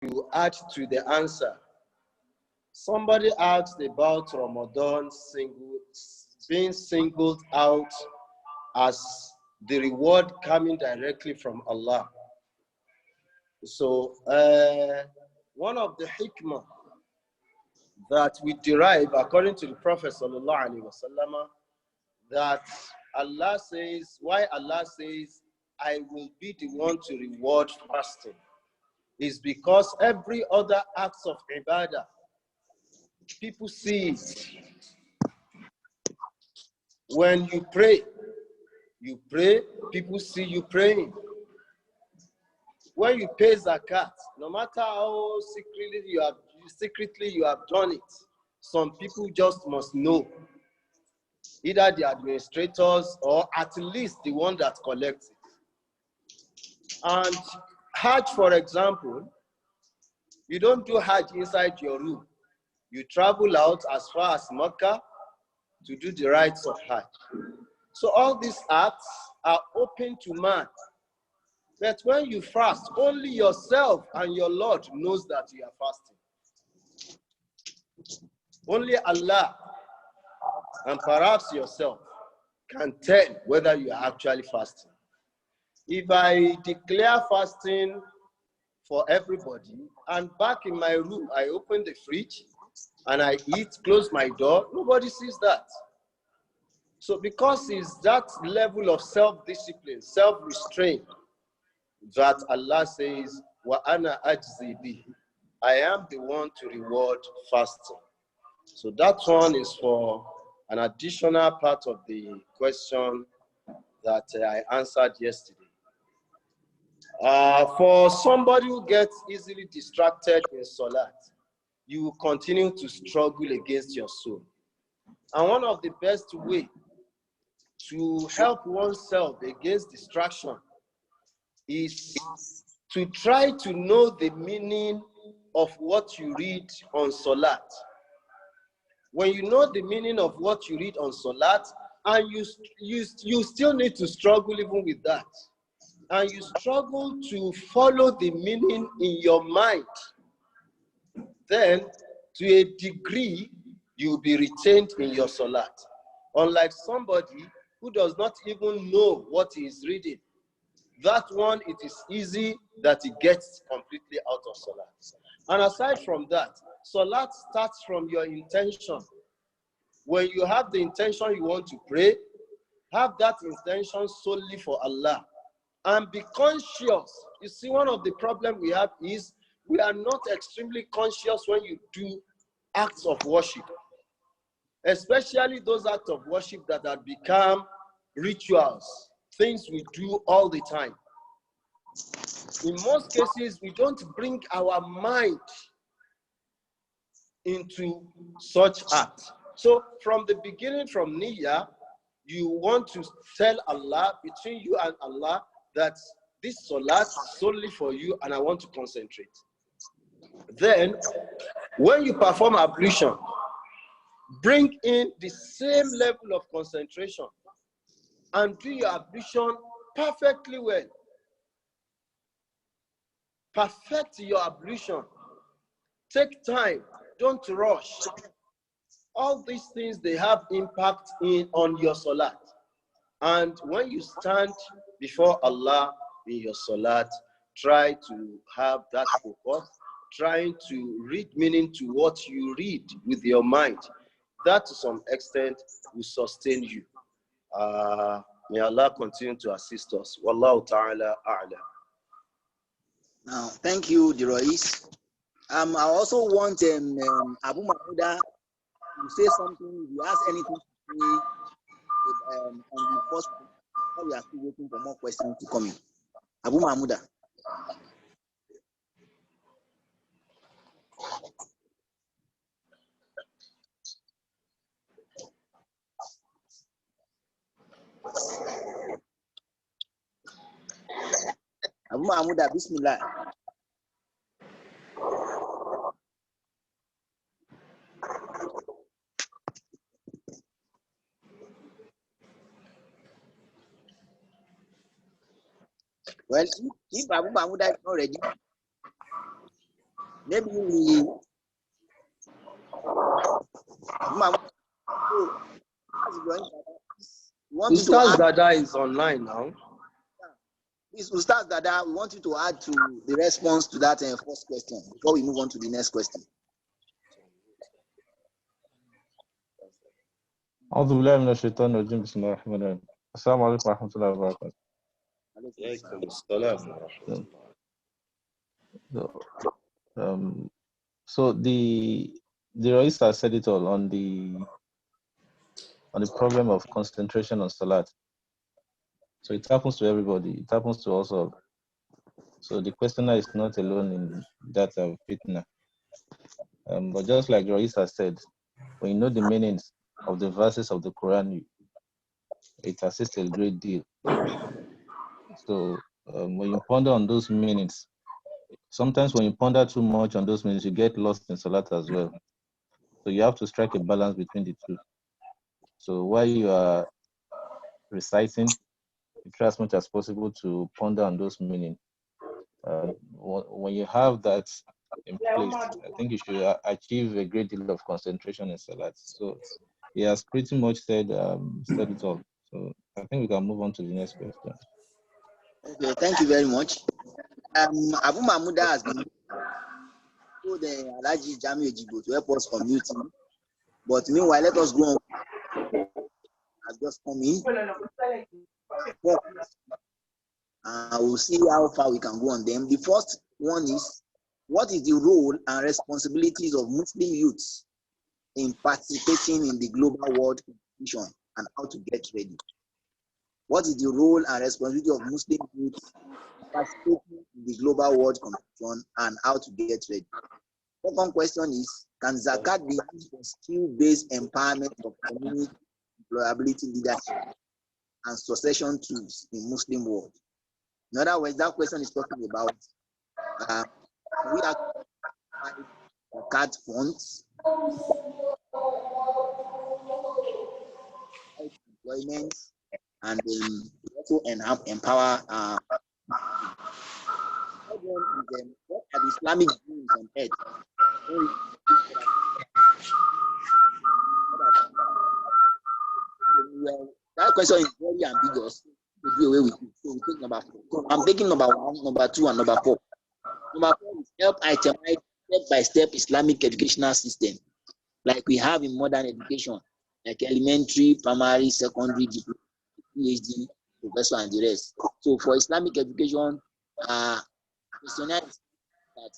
to add to the answer. Somebody asked about Ramadan being singled out as the reward coming directly from Allah. So one of the hikmah that we derive according to the Prophet sallallahu alaihi wasallam, that Allah says, why Allah says, I will be the one to reward fasting, is because every other act of ibadah, people see it. When you pray, people see you praying. When you pay zakat, no matter how secretly you have done it, some people just must know. Either the administrators or at least the one that collects it. And Hajj, for example, you don't do Hajj inside your room. You travel out as far as Mecca to do the rites of Hajj. So all these acts are open to man. But when you fast, only yourself and your Lord knows that you are fasting. Only Allah and perhaps yourself can tell whether you are actually fasting. If I declare fasting for everybody, and back in my room, I open the fridge and I eat, close my door, nobody sees that. So because it's that level of self-discipline, self-restraint, that Allah says, "Wa ana ajzi bihi." I am the one to reward fasting. So that one is for an additional part of the question that I answered yesterday. For somebody who gets easily distracted in Salat, you will continue to struggle against your soul. And one of the best ways to help oneself against distraction is to try to know the meaning of what you read on Salat. When you know the meaning of what you read on Salat, and you still need to struggle even with that, and you struggle to follow the meaning in your mind, then to a degree, you'll be retained in your Salat. Unlike somebody who does not even know what he is reading. That one, it is easy that he gets completely out of Salat. And aside from that, Salat starts from your intention. When you have the intention you want to pray, have that intention solely for Allah. And be conscious. You see, one of the problems we have is we are not extremely conscious when you do acts of worship. Especially those acts of worship that have become rituals, things we do all the time. In most cases, we don't bring our mind into such acts. So from the beginning, from Niyyah, you want to tell Allah, between you and Allah, that this Salat is solely for you and I want to concentrate. Then, when you perform ablution, bring in the same level of concentration and do your ablution perfectly well. Perfect your ablution. Take time. Don't rush. All these things, they have impact on your Salat. And when you stand before Allah in your Salat, try to have that focus, trying to read meaning to what you read with your mind. That to some extent will sustain you. May Allah continue to assist us. Wallahu ta'ala a'lam. Now, thank you, Dirois. I also want Abu Mahmuda to say something. If you ask anything to say on the first, we are still waiting for more questions to come in. Abu Mahmuda. Abu Mahmuda, Bismillah. Well, if Abu Mahmuda is not ready, maybe we want you to Ustaz add, Dada is online now. please, Ustaz Dada, we want you to add to the response to that first question before we move on to the next question. أعوذ بالله من الشيطان الرجيم بسم الله الرحمن الرحيم السلام عليكم ورحمة الله وبركاته. So the Raisa said it all on the problem of concentration on Salat. So it happens to everybody. It happens to us all. So the questioner is not alone in that fitna. But just like Raisa said, when you know the meanings of the verses of the Quran, it assists a great deal. So when you ponder on those meanings, sometimes when you ponder too much on those meanings, you get lost in Salat as well. So you have to strike a balance between the two. So while you are reciting, you try as much as possible to ponder on those meanings. When you have that in place, I think you should achieve a great deal of concentration in Salat. So he has pretty much said it all. So I think we can move on to the next question. Okay, thank you very much. Abu Mahmuda has been told the Alaji Jami Ejibo to help us unmute him. But meanwhile, let us go on. Has just come in. We'll see how far we can go on them. The first one is, what is the role and responsibilities of Muslim youths in participating in the global world competition and how to get ready? What is the role and responsibility of Muslim youths participating in the global world competition and how to get ready? Second question is, can zakat be used for skill-based empowerment of community employability leadership and succession tools in Muslim world? In other words, that question is talking about we are zakat funds, employment, and also empower. What are the Islamic views on earth? Well, that question is very ambiguous. We'll do away with it. So we take number 4. So I'm taking number 1, number 2, and number 4. Number 4 is help itemize step-by-step Islamic educational system, like we have in modern education, like elementary, primary, secondary, PhD, professor, and the rest. So for Islamic education, questionnaire is that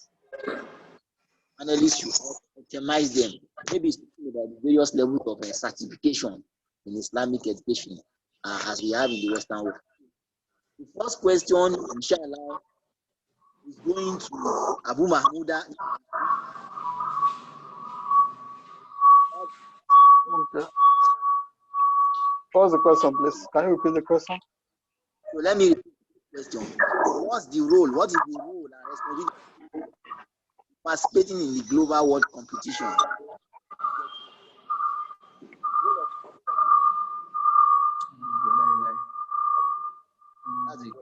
analysts should itemize them. Maybe speaking about the various levels of certification in Islamic education as we have in the Western world. The first question, inshallah, is going to Abu Mahmuda. Okay. What was the question, please? Can you repeat the question? So let me repeat the question. What's the role? What is the role and responsibility of participating in the global world competition?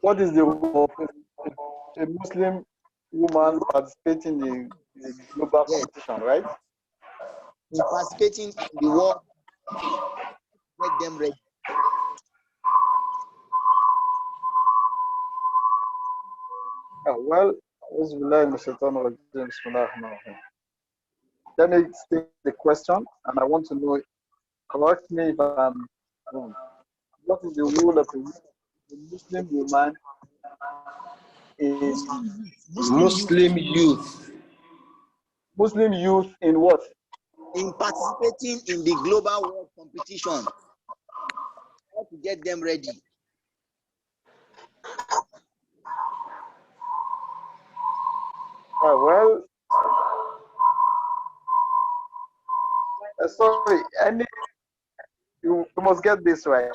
What is the role of a Muslim woman participating in the global competition, right? In participating in the world, get them ready. Well, let me state the question, and I want to know, correct me if I'm wrong. What is the role of a Muslim woman in Muslim youth. Muslim youth in what? In participating in the global world competition, how to get them ready? Well, sorry, you must get this right.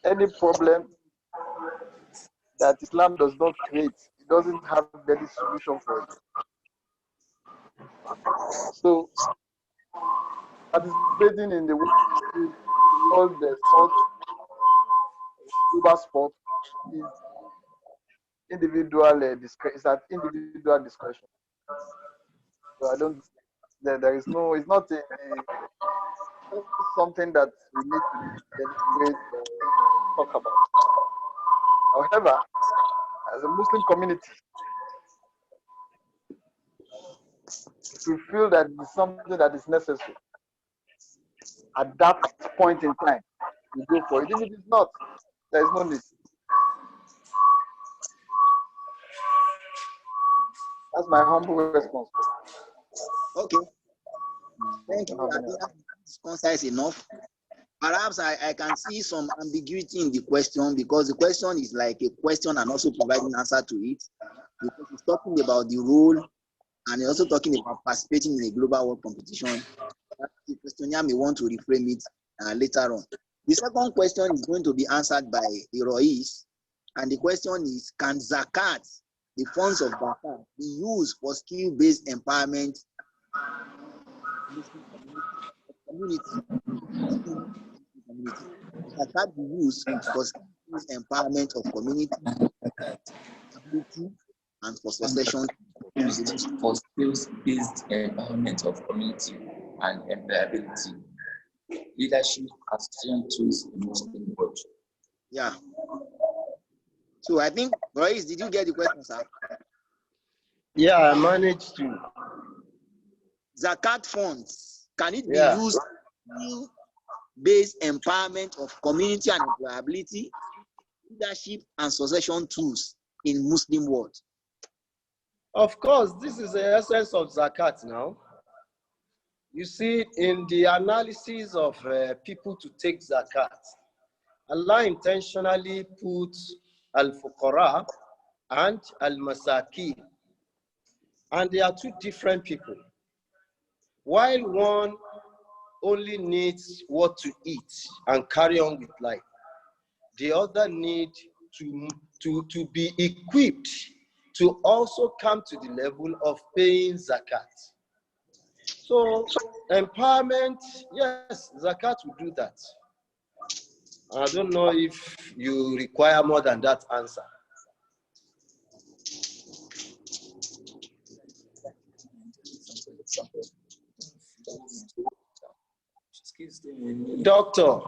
Any problem that Islam does not create, it doesn't have any solution for it. So, participating in the world sport, global sport, is individual discretion. It's at individual discretion. So I don't. There is no. It's not something that we need to deliberate or talk about. However, as a Muslim community, if we feel that it's something that is necessary at that point in time, we go for it. Even if it's not, there is no need. That's my humble response. Okay. Thank you. I think that's concise enough. Perhaps I can see some ambiguity in the question, because the question is like a question and also providing answer to it. Because it's talking about the role and also talking about participating in a global world competition. The questionnaire may want to reframe it later on. The second question is going to be answered by Rois, and the question is: can zakat, the funds of zakat, be used for skill-based empowerment community? Zakat be used for skill-based empowerment of community, ability, and for succession. Used for skills-based empowerment of community and employability, leadership and succession tools in Muslim world. Yeah. So I think, Royce, did you get the question, sir? Yeah, I managed to. Zakat funds, can it be used for based empowerment of community and employability, leadership and succession tools in Muslim world? Of course, this is the essence of zakat now. You see, in the analysis of people to take zakat, Allah intentionally puts al-fuqara and al-masakin. And they are two different people. While one only needs what to eat and carry on with life, the other need to be equipped to also come to the level of paying zakat. So empowerment, yes, zakat will do that. I don't know if you require more than that answer. Doctor.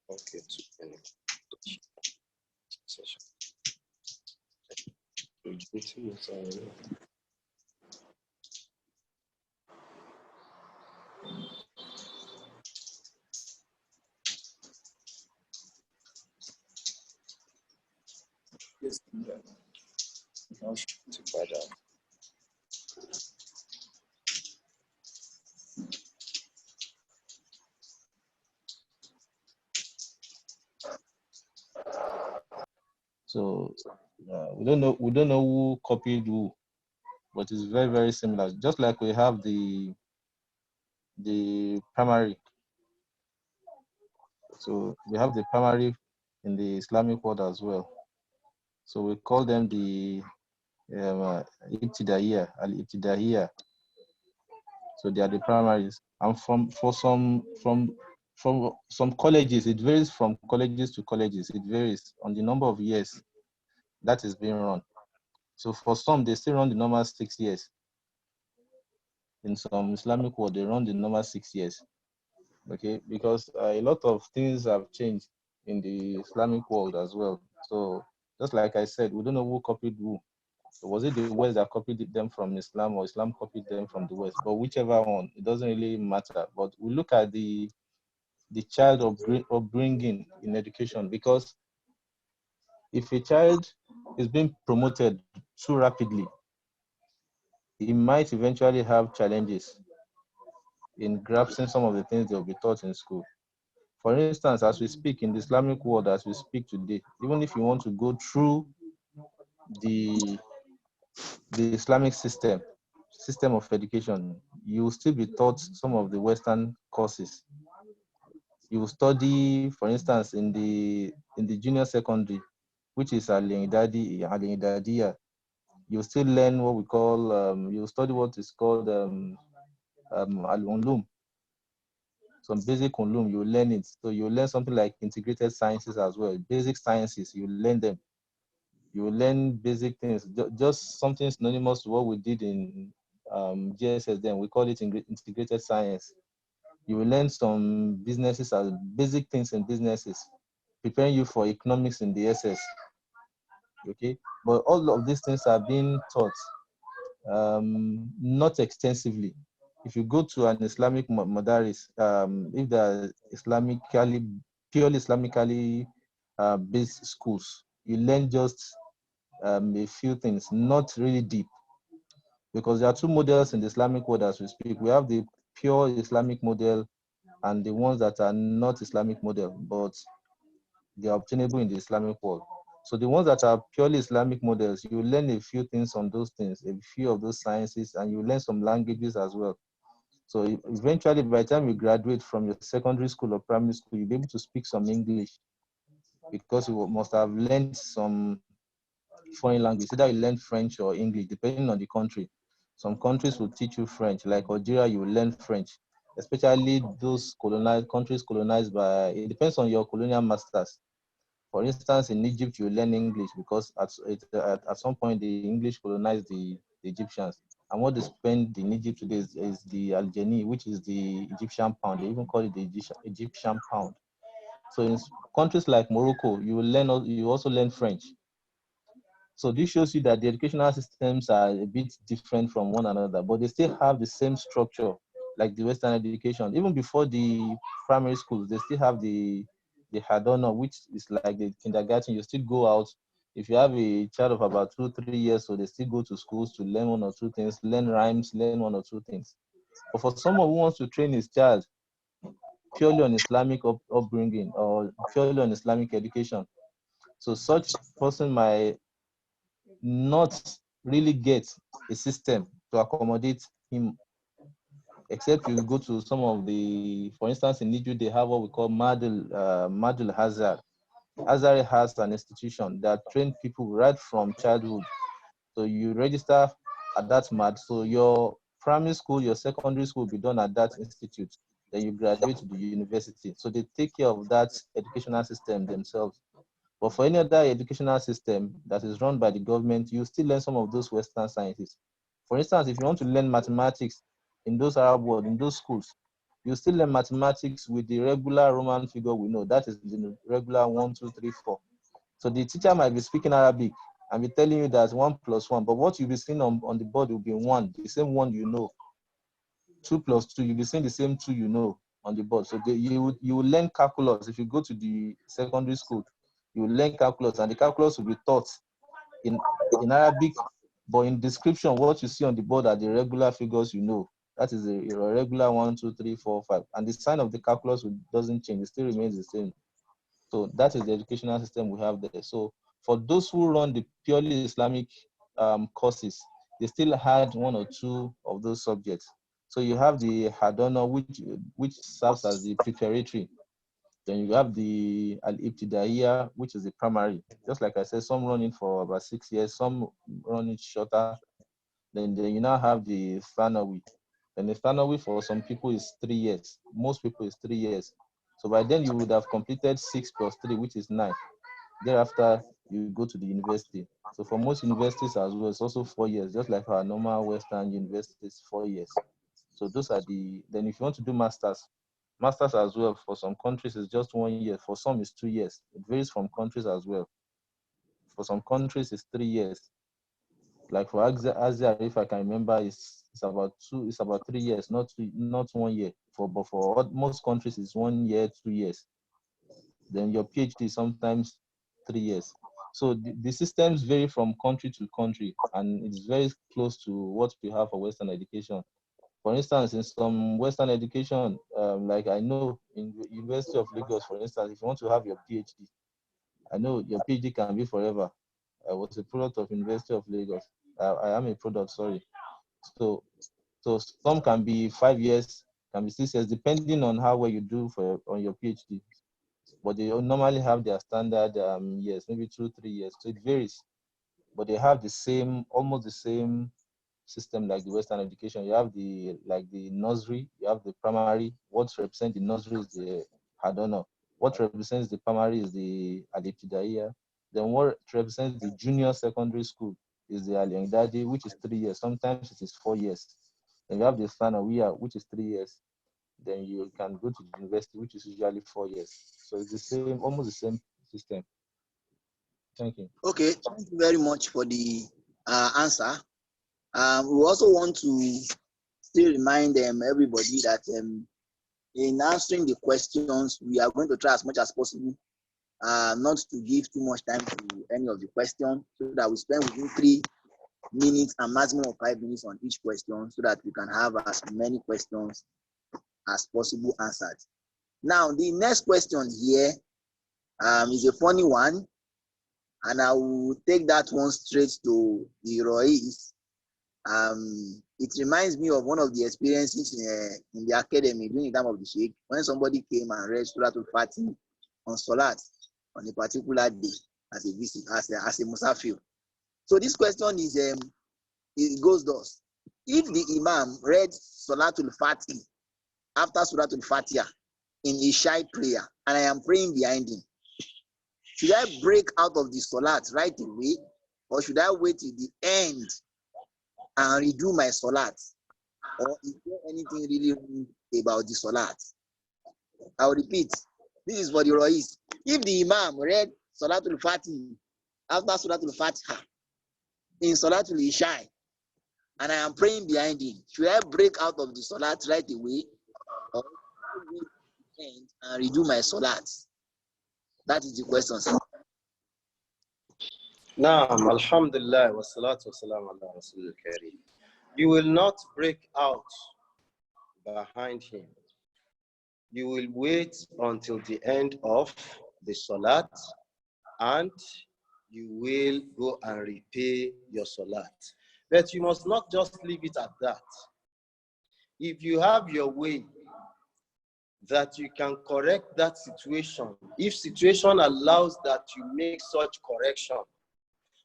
Okay, Yes, So we don't know who copied who, but it's very, very similar. Just like we have the primary. So we have the primary in the Islamic world as well. So we call them the Ibtidaiya, al-Ibtidaiya. So they are the primaries. And from some colleges, it varies from colleges to colleges. It varies on the number of years that is being run. So for some, they still run the normal 6 years. In some Islamic world, they run the normal 6 years. Okay, because a lot of things have changed in the Islamic world as well. So just like I said, we don't know who copied who. Was it the West that copied them from Islam, or Islam copied them from the West? But whichever one, it doesn't really matter. But we look at the child upbringing in education, because if a child is being promoted too rapidly, he might eventually have challenges in grasping some of the things they'll be taught in school. For instance, as we speak in the Islamic world, as we speak today, even if you want to go through the Islamic system of education, you will still be taught some of the Western courses. You will study, for instance, in the junior secondary, which is Al-Idadiya, you still learn what we call, you study what is called Al-Ulum, some basic Ulum, you learn it. So you learn something like integrated sciences as well, basic sciences, you learn them. You learn basic things, just something synonymous to what we did in GSS then. We call it integrated science. You will learn some businesses as basic things in businesses, preparing you for economics in the SS. Okay, but all of these things are being taught not extensively. If you go to an Islamic madaris, if they're purely Islamically based schools, you learn just a few things, not really deep, because there are two models in the Islamic world as we speak. We have the pure Islamic model and the ones that are not Islamic model, but they are obtainable in the Islamic world. So the ones that are purely Islamic models, you learn a few things on those things, a few of those sciences, and you learn some languages as well. So eventually, by the time you graduate from your secondary school or primary school, you'll be able to speak some English, because you must have learned some foreign language. Either you learn French or English, depending on the country. Some countries will teach you French, like Algeria, you will learn French, especially those colonized countries colonized by, it depends on your colonial masters. For instance, in Egypt, you learn English because at some point the English colonized the Egyptians. And what they spend in Egypt today is the Aljani, which is the Egyptian pound. They even call it the Egyptian pound. So in countries like Morocco, you also learn French. So this shows you that the educational systems are a bit different from one another, but they still have the same structure like the Western education. Even before the primary schools, they still have the Hadona, which is like the kindergarten. You still go out. If you have a child of about 2-3 years, so they still go to schools to learn one or two things, learn rhymes, learn one or two things. But for someone who wants to train his child purely on Islamic upbringing or purely on Islamic education, so such person might not really get a system to accommodate him, except you go to some of the, for instance, in Egypt, they have what we call Madul Hazar. Azari has an institution that trains people right from childhood. So you register at that MAD. So your primary school, your secondary school will be done at that institute. Then you graduate to the university. So they take care of that educational system themselves. But for any other educational system that is run by the government, you still learn some of those Western sciences. For instance, if you want to learn mathematics in those Arab world, in those schools, you still learn mathematics with the regular Roman figure we know. That is the regular 1, 2, 3, 4. So the teacher might be speaking Arabic and be telling you that 1 + 1, but what you'll be seeing on the board will be 1, the same 1 you know. 2 + 2, you'll be seeing the same 2 you know on the board. So you will learn calculus. If you go to the secondary school, you will learn calculus, and the calculus will be taught in Arabic, but in description, what you see on the board are the regular figures you know. That is a regular 1, 2, 3, 4, 5. And the sign of the calculus doesn't change, it still remains the same. So that is the educational system we have there. So for those who run the purely Islamic courses, they still had 1 or 2 of those subjects. So you have the Hadana, which serves as the preparatory. Then you have the Al-Ibtidaiya, which is the primary. Just like I said, some running for about 6 years, some running shorter. Then you now have the Thanawi. And the Thanawi for some people is 3 years. Most people is 3 years. So by then you would have completed 6 + 3, which is 9. Thereafter, you go to the university. So for most universities as well, it's also 4 years, just like our normal Western universities, 4 years. So those are then if you want to do masters as well, for some countries is just 1 year, for some it's 2 years. It varies from countries as well. For some countries it's 3 years. Like for Asia, if I can remember, it's about 3 years, not 1 year. But for most countries it's 1 year, 2 years. Then your PhD sometimes 3 years. So the systems vary from country to country, and it's very close to what we have for Western education. For instance, in some Western education, like I know in the University of Lagos, for instance, if you want to have your PhD, I know your PhD can be forever. I was a product of University of Lagos. I am a product, sorry. So some can be 5 years, can be 6 years, depending on how well you do on your PhD. But they normally have their standard years, maybe 2-3 years. So it varies. But they have almost the same system like the Western education. You have the nursery, you have the primary. What represents the nursery is the Hadona. What represents the primary is the Aliptidaiya. Then what represents the junior secondary school is the Aliyangdadi, which is 3 years. Sometimes it is 4 years. Then you have the Thanawiya, which is 3 years. Then you can go to the university, which is usually 4 years. So it's the same, almost the same system. Thank you. Okay, thank you very much for the answer. We also want to still remind everybody that in answering the questions, we are going to try as much as possible not to give too much time to any of the questions, so that we spend within 3 minutes and maximum of 5 minutes on each question, so that we can have as many questions as possible answered. Now, the next question here is a funny one, and I will take that one straight to the Rois. It reminds me of one of the experiences in the academy during the time of the Sheikh, when somebody came and read Surah Al-Fatih on Salat on a particular day as a visit, as a Musafir. So this question is, it goes thus: if the Imam read Salatul Fatih after Suratul Fatiha in Isha prayer, and I am praying behind him, should I break out of the Salat right away, or should I wait till the end and redo my Salat? Or is there anything really wrong about the Salat? I'll repeat. This is for the Rois. If the Imam read Salatul Fatih after Suratul Fatiha in Salatul Isha, and I am praying behind him, should I break out of the Salat right away, or end and redo my Salat? That is the question, sir. Naam, alhamdulillah, wa salatu wa salam ala Rasulil Kareem. You will not break out behind him. You will wait until the end of the Salat, and you will go and repay your Salat. But you must not just leave it at that. If you have your way that you can correct that situation, if situation allows that you make such correction,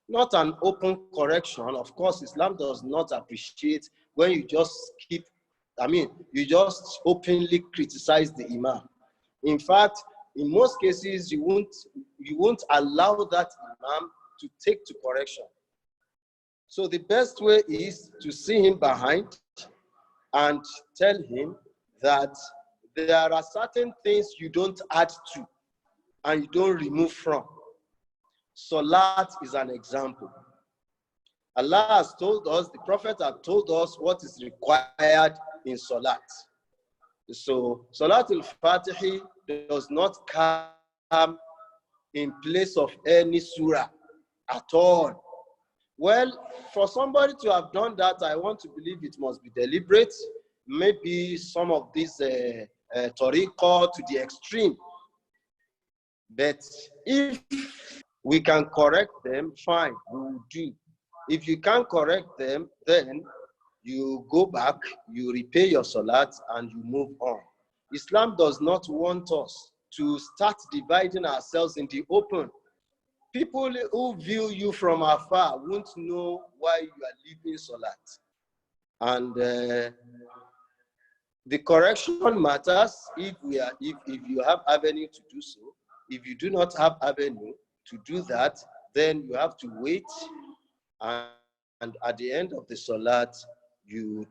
not an open correction. Of course, Islam does not appreciate when you just you just openly criticize the Imam. In fact, in most cases, you won't allow that Imam to take to correction. So the best way is to see him behind and tell him that there are certain things you don't add to and you don't remove from. Salat is an example. Allah has told us, the Prophet has told us what is required in Salat. So Salat al-Fatih does not come in place of any surah at all. Well, for somebody to have done that, I want to believe it must be deliberate. Maybe some of these tariqah to the extreme. But if we can correct them, fine, we will do. If you can't correct them, then you go back, you repay your salat, and you move on. Islam does not want us to start dividing ourselves in the open. People who view you from afar won't know why you are leaving salat. And the correction matters if you have avenue to do so. If you do not have avenue to do that, then you have to wait, and at the end of the salat, you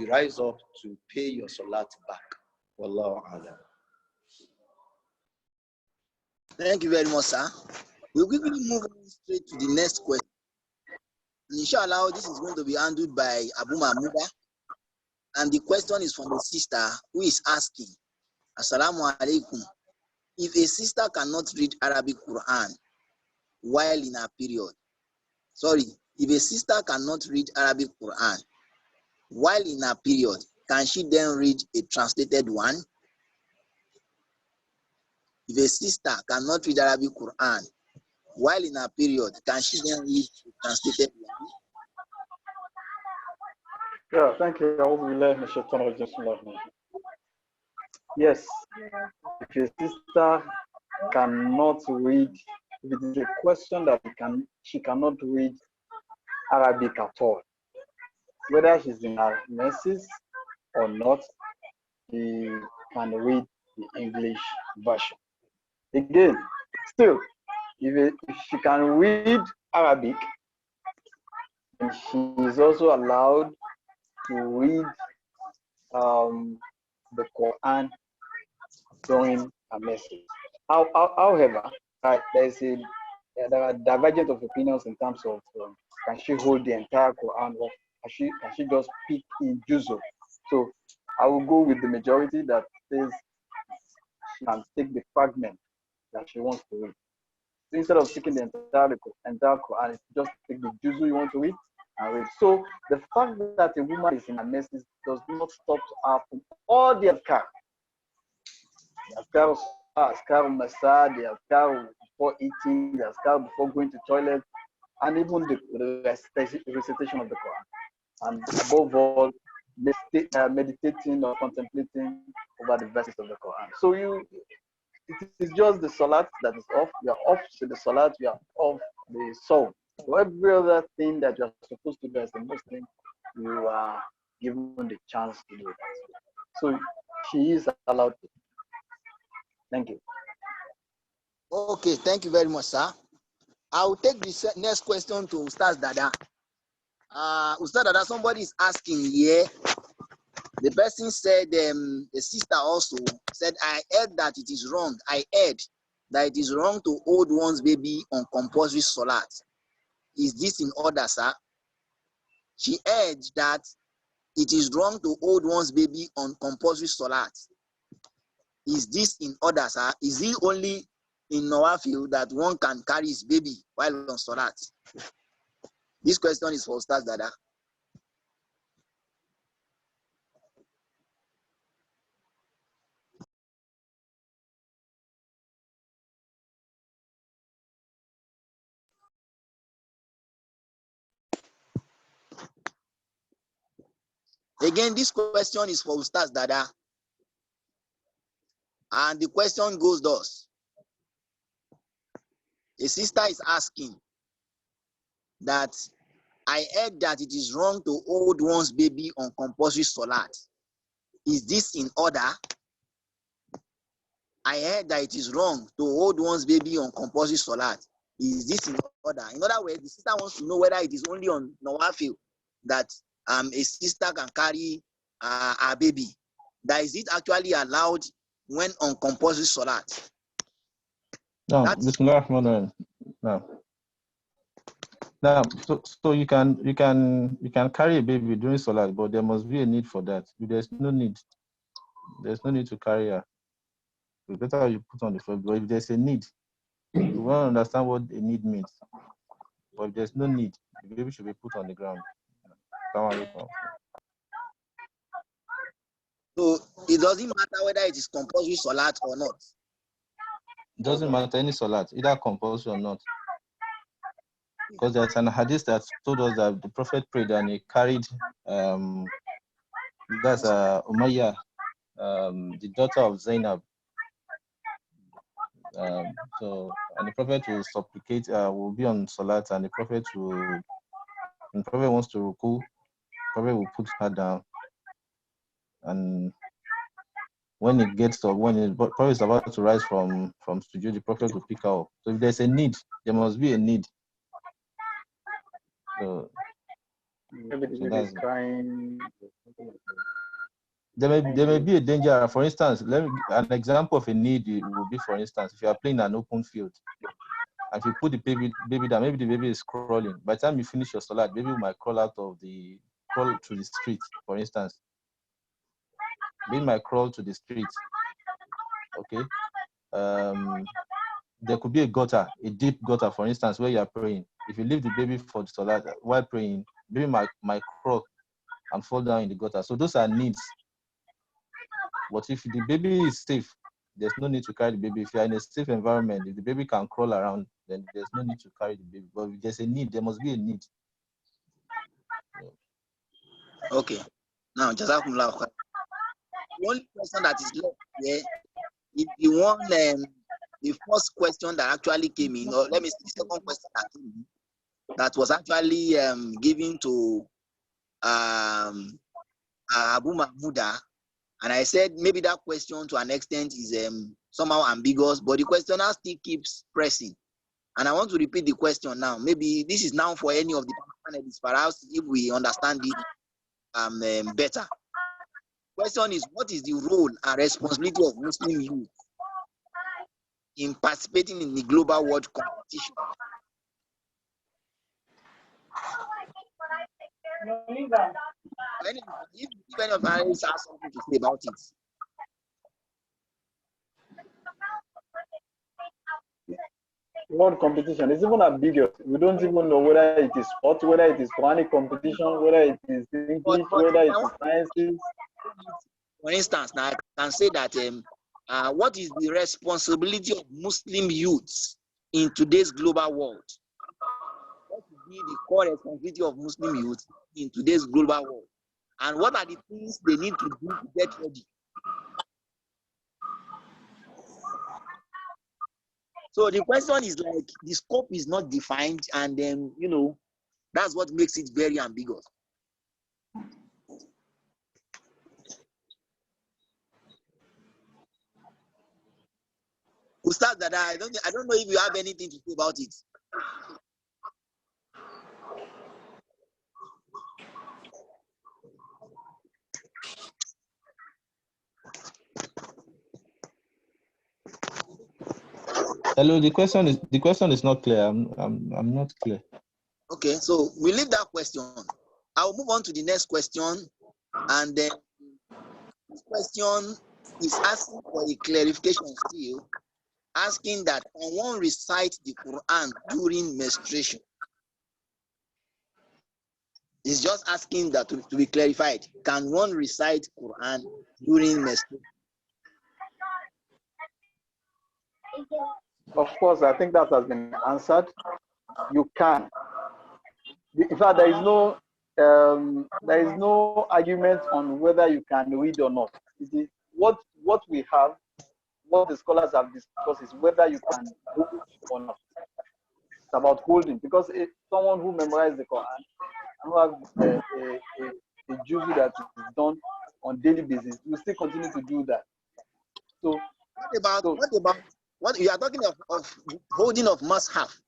rise up to pay your salat back. Wallahu a'lam. Thank you very much, sir. We'll quickly move on straight to the next question. Inshallah, this is going to be handled by Abu Mahmuda. And the question is from a sister who is asking, Assalamu alaikum. If a sister cannot read Arabic Quran while in a period, if a sister cannot read Arabic Quran while in a period, can she then read a translated one? If a sister cannot read Arabic Quran while in a period, can she then read a translated one? Yeah, thank you. Yes, if your sister cannot read, if it is a question that she cannot read Arabic at all, whether she's in her nurses or not, she can read the English version. Again, still, if she can read Arabic, then she is also allowed to read the Quran during a message. However, there are divergent of opinions in terms of can she hold the entire Quran or can she just pick in juzu. So I will go with the majority that says she can take the fragment that she wants to read. So instead of taking the entire Quran, just take the juzu you want to read and read. So the fact that a woman is in a message does not stop her from all the adhkar. The adhkar masa, the adhkar before eating, the adhkar before going to toilet, and even the recitation of the Quran. And above all, meditating or contemplating over the verses of the Quran. So it is just the salat that is off. You are off to the salat, you are off the soul. So every other thing that you are supposed to do as a Muslim, you are given the chance to do that. So she is allowed to. Thank you. Okay, thank you very much, sir. I will take the next question to Ustaz Dada. Ustaz Dada, somebody is asking here. The person said, the sister also said, I heard that it is wrong. I heard that it is wrong to hold one's baby on compulsory salat. Is this in order, sir? She heard that it is wrong to hold one's baby on compulsory salat. Is this in order, sir? Is it only in Nawafil that one can carry his baby while on salat? This question is for Ustaz Dada. Again, this question is for Ustaz Dada. And the question goes thus. A sister is asking that I heard that it is wrong to hold one's baby on compulsory salat. Is this in order? I heard that it is wrong to hold one's baby on compulsory salat. Is this in order? In other words, the sister wants to know whether it is only on Nawafil that a sister can carry a baby. That is it actually allowed when on compulsory salat? No, Bismillah. No. Now, so you can carry a baby during salat, but there must be a need for that. If there's no need to carry her. It's better you put on the floor. But if there's a need, we want to understand what a need means. But if there's no need, the baby should be put on the ground. So it doesn't matter whether it is compulsory salat or not. It doesn't matter any salat, either compulsory or not. Because there's an hadith that told us that the Prophet prayed and he carried that's Umayyah, the daughter of Zainab. So and the Prophet will supplicate, will be on salat, and the Prophet wants to ruku, the Prophet will put her down, and when it gets up, when the Prophet is about to rise from sujood, the Prophet will pick her up. So if there's a need, there must be a need. So Everybody is crying. There may be a danger. For instance, an example of a need will be, for instance, if you are playing an open field, and if you put the baby down, maybe the baby is crawling. By the time you finish your salat, baby might crawl to the street, for instance. Baby might crawl to the street. Okay. There could be a gutter, a deep gutter, for instance, where you are praying. If you leave the baby for the salat while praying, baby might crawl and fall down in the gutter. So those are needs. But if the baby is safe, there's no need to carry the baby. If you're in a safe environment, if the baby can crawl around, then there's no need to carry the baby. But if there's a need, there must be a need. Okay. Now, Jazakumullah. the only question that is left here is the one, the first question that actually came in, or let me say the second question that came in, that was actually given to Abu Mahmuda. And I said maybe that question to an extent is somehow ambiguous, but the questioner still keeps pressing. And I want to repeat the question now. Maybe this is now for any of the panelists, perhaps if we understand it better. Question is, what is the role and responsibility of Muslim youth in participating in the global world competition? If any of the panelists have something to say about it. World competition is even ambiguous. We don't even know whether it is sport, whether it is Quranic competition, whether it is English, whether it is sciences. For instance, now I can say that what is the responsibility of Muslim youths in today's global world? What would be the core responsibility of Muslim youth in today's global world? And what are the things they need to do to get ready? So the question is like, the scope is not defined, and then, that's what makes it very ambiguous. Ustaz Dada, I don't know if you have anything to say about it. Hello, the question is not clear. I'm not clear. Okay, so we leave that question. I'll move on to the next question, and then this question is asking for a clarification still, asking that can one recite the Quran during menstruation? It's just asking that to be clarified. Can one recite Quran during menstruation? Of course, I think that has been answered. You can. In fact, there is no argument on whether you can read or not. It is what we have, what the scholars have discussed is whether you can hold or not. It's about holding, because someone who memorizes the Quran, who has a juzu that is done on daily basis, will still continue to do that. So what you are talking of holding of mushaf?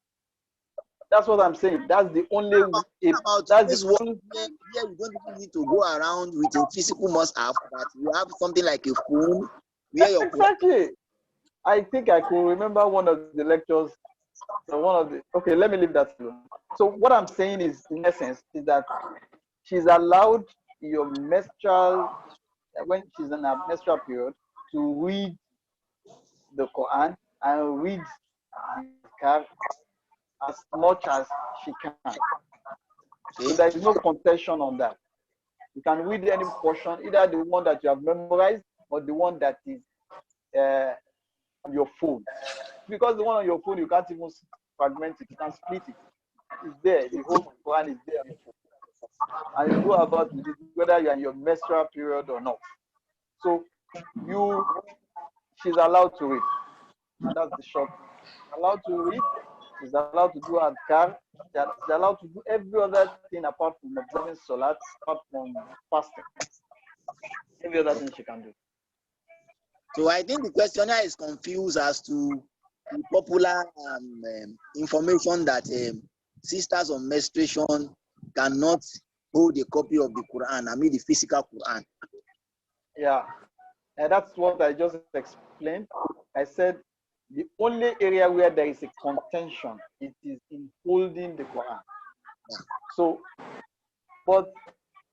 That's what I'm saying. That's the only that's the one where you don't even need to go around with a physical mushaf, but you have something like a phone where your exactly. I think I could remember one of the lectures. Okay, let me leave that alone. So what I'm saying is, in essence, is that she's allowed your menstrual, when she's in a menstrual period, to read the Quran and read the Quran as much as she can. So there is no contention on that. You can read any portion, either the one that you have memorized or the one that is on your phone. Because the one on your phone, you can't even fragment it, you can split it. It's there, the whole Quran is there on your phone. And you go about with it, whether you're in your menstrual period or not. So she's allowed to read. That's the short. Allowed to read, she's allowed to do adhkar, she's allowed to do every other thing apart from observing salat, apart from fasting. Every other thing she can do. So I think the questioner is confused as to the popular information that sisters on menstruation cannot hold a copy of the Quran, I mean the physical Quran. Yeah, and that's what I just explained. I said the only area where there is a contention, it is in holding the Quran. Yeah. So, but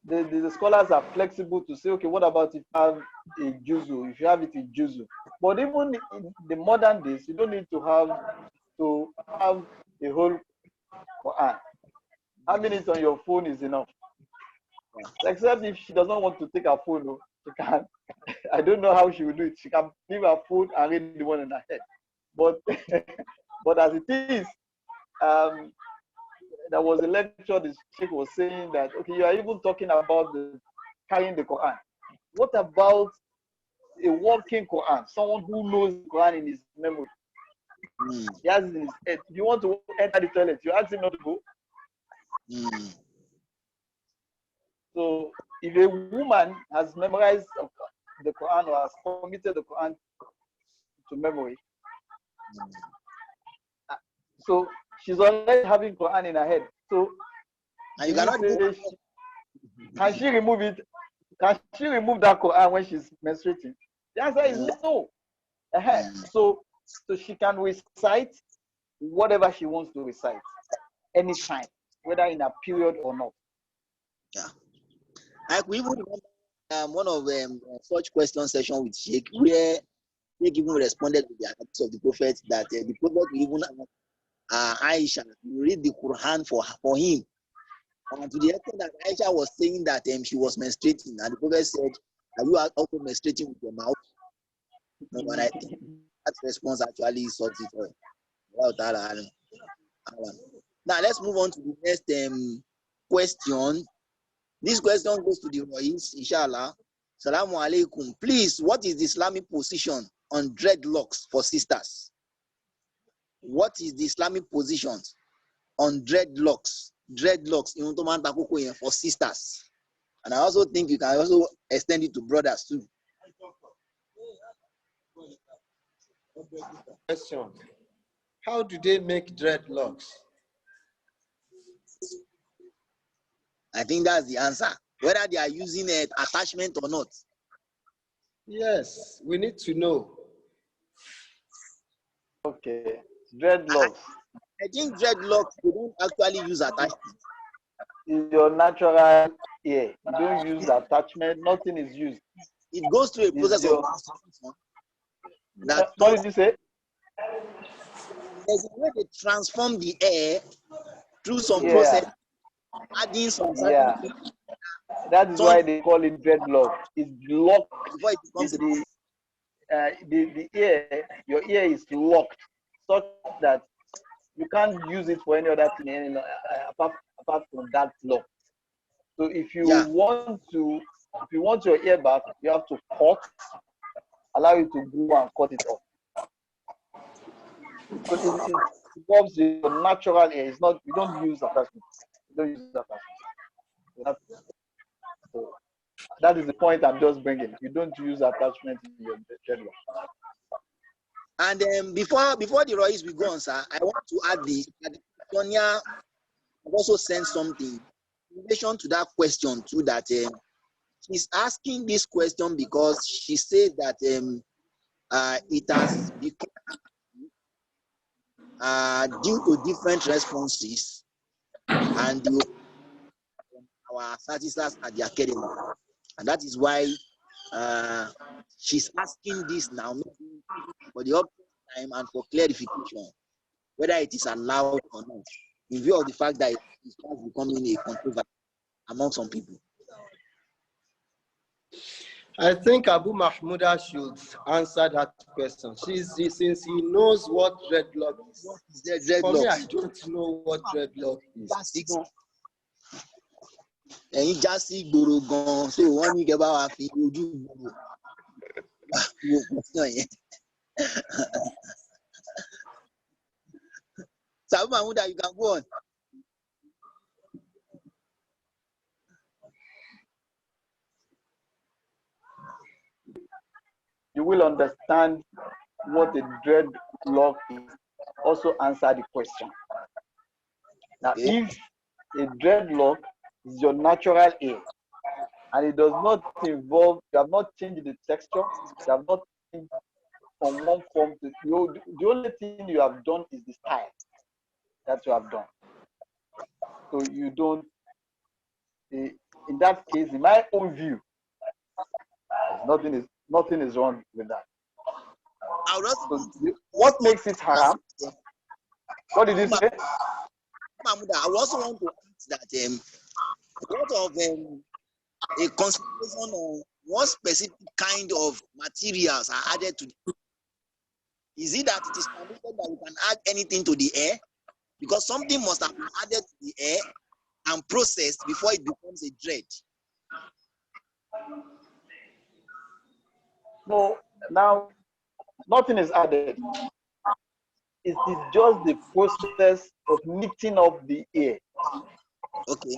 the scholars are flexible to say, okay, what about if you have a juzu, if you have it in juzu? But even in the modern days, you don't need to have a whole Quran. Having it on your phone is enough. Except if she doesn't want to take her phone, she can. I don't know how she will do it. She can leave her phone and read the one in her head. But but as it is, there was a lecture the Sheikh was saying that, okay, you are even talking about carrying the Quran. What about a walking Quran, someone who knows the Quran in his memory. He has it in his head. If you want to enter the toilet, you ask him not to go. So if a woman has memorized the Quran or has committed the Quran to memory, so she's already having Quran in her head. So And you cannot do can she remove it? Can she remove that Quran when she's menstruating? The answer is no. So she can recite whatever she wants to recite anytime, whether in a period or not. Yeah. I could even remember one of such question session with Sheikh where Sheikh even responded to the hadith of the Prophet that the Prophet will even Aisha read the Quran for him. And to the extent that Aisha was saying that she was menstruating, and the Prophet said, "Are you also menstruating with your mouth?" No, but I think that response actually solves it all. Now let's move on to the next question. This question goes to the Rois, inshallah. Salamu alaikum. Please, what is the Islamic position on dreadlocks for sisters? What is the Islamic position on dreadlocks? Dreadlocks for sisters. And I also think you can also extend it to brothers too. Question. How do they make dreadlocks? I think that's the answer. Whether they are using an attachment or not. Yes, we need to know. Okay. Dreadlocks. I think dreadlocks, they don't actually use attachment. Is your natural hair. You don't use attachment. Nothing is used. It goes through a process of transformation. What did you say? There's a way they transform the air through some process, adding some certain things. That is why they call it dreadlock. It's locked before it becomes the ear. Your ear is locked such that you can't use it for any other thing apart from that lock. So if you want your ear back, you have to allow it to grow and cut it off. So it involves your natural hair. It's not, you don't use attachment. So that is the point I'm just bringing. You don't use attachment in your dreadlock. And before the Royce we go on, sir, I want to add this. Sonia also sent something in relation to that question too. That she's asking this question because she said that it has become due to different responses and our statistics at the academy, and that is why she's asking this now for the time and for clarification whether it is allowed or not, in view of the fact that it is becoming a controversy among some people. I think Abu Mahmuda should answer that question. Since he knows what dreadlock is. For me, I don't know what dreadlock is. Ẹ̀yin já sí gbòòrò gan-an, so wọ́n ní kẹ́ bá wa fi ojú wo question yẹn. Sabu Mahmuda, you can go on. You will understand what a dreadlock is. Also answer the question. Now, if a dreadlock is your natural hair and it does not involve, you have not changed the texture, you have not changed from one form to the only thing you have done is the style that you have done. So you don't, in that case, in my own view, nothing is wrong with that. So what makes it haram? What did you say? Mahmuda, I also want to ask that a lot of a consideration on what specific kind of materials are added to the. Is it that it is permitted that you can add anything to the air? Because something must have been added to the air and processed before it becomes a dread. No, now nothing is added. It is just the process of knitting up the air. Okay.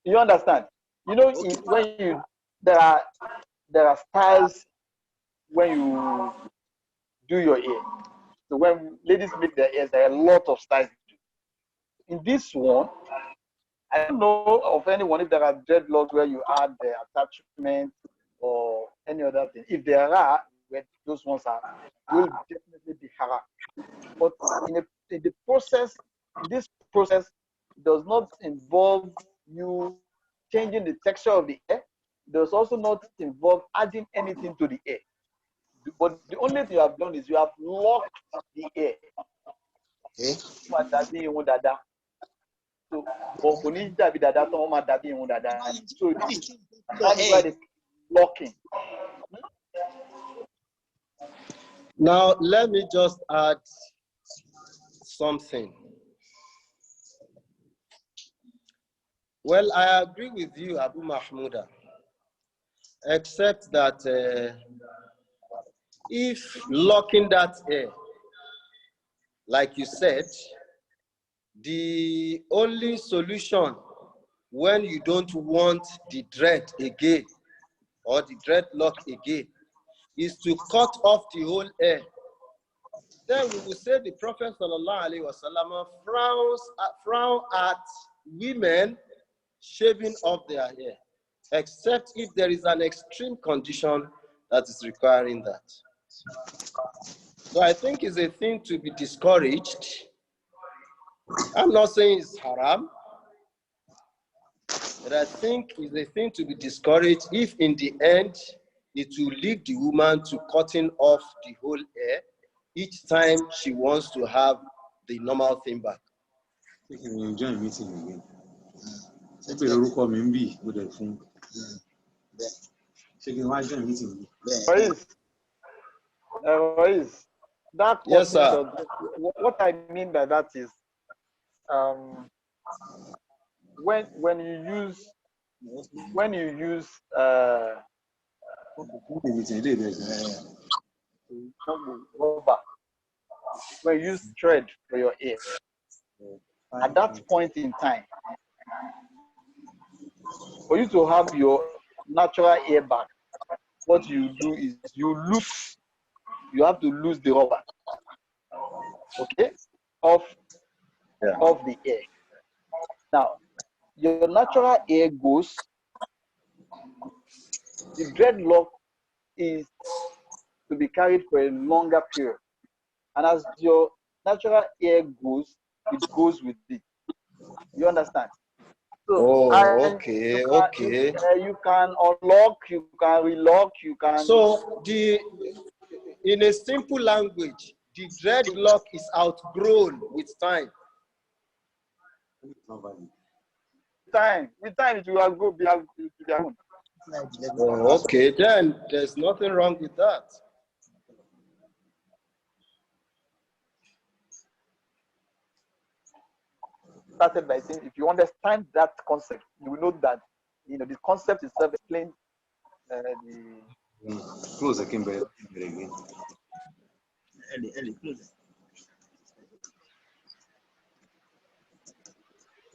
You understand? You know, Okay. when you there are styles when you do your hair. So when ladies make their hair, there are a lot of styles. In this one, I don't know of anyone if there are dreadlocks where you add the attachment or any other thing. If there are, where those ones are, will definitely be haram. But in the process, this process does not involve you changing the texture of the hair. It does also not involve adding anything to the hair. But the only thing you have done is you have locked the hair. Okay. So, but kò ní dàbí dàda tán wọ́n máa dàbí irun dàda. So that is why they locking. Now, let me just add something. Well, I agree with you, Abu Mahmouda, except that if locking that air, like you said, the only solution when you don't want the dread again or the dreadlock again is to cut off the whole hair, then we will say the Prophet ﷺ frown at women shaving off their hair, except if there is an extreme condition that is requiring that. So I think it's a thing to be discouraged. I'm not saying it's haram, but I think it's a thing to be discouraged if in the end it will lead the woman to cutting off the whole hair each time she wants to have the normal thing back. You can enjoy meeting again. Meeting. That Yes, sir. what I mean by that is when you use rubber, when you use thread for your hair, at that point in time, for you to have your natural hair back, what you do is you have to lose the rubber, okay, off the hair. Now, your natural hair goes, the dreadlock is to be carried for a longer period. And as your natural hair goes, it goes with it. You understand? So, okay. you can unlock, you can relock, you can. So in a simple language, the dreadlock is outgrown with time. With time it will go be their own. Okay, then there's nothing wrong with that. Started by saying, if you understand that concept, you will know that the concept itself explains Close again, again.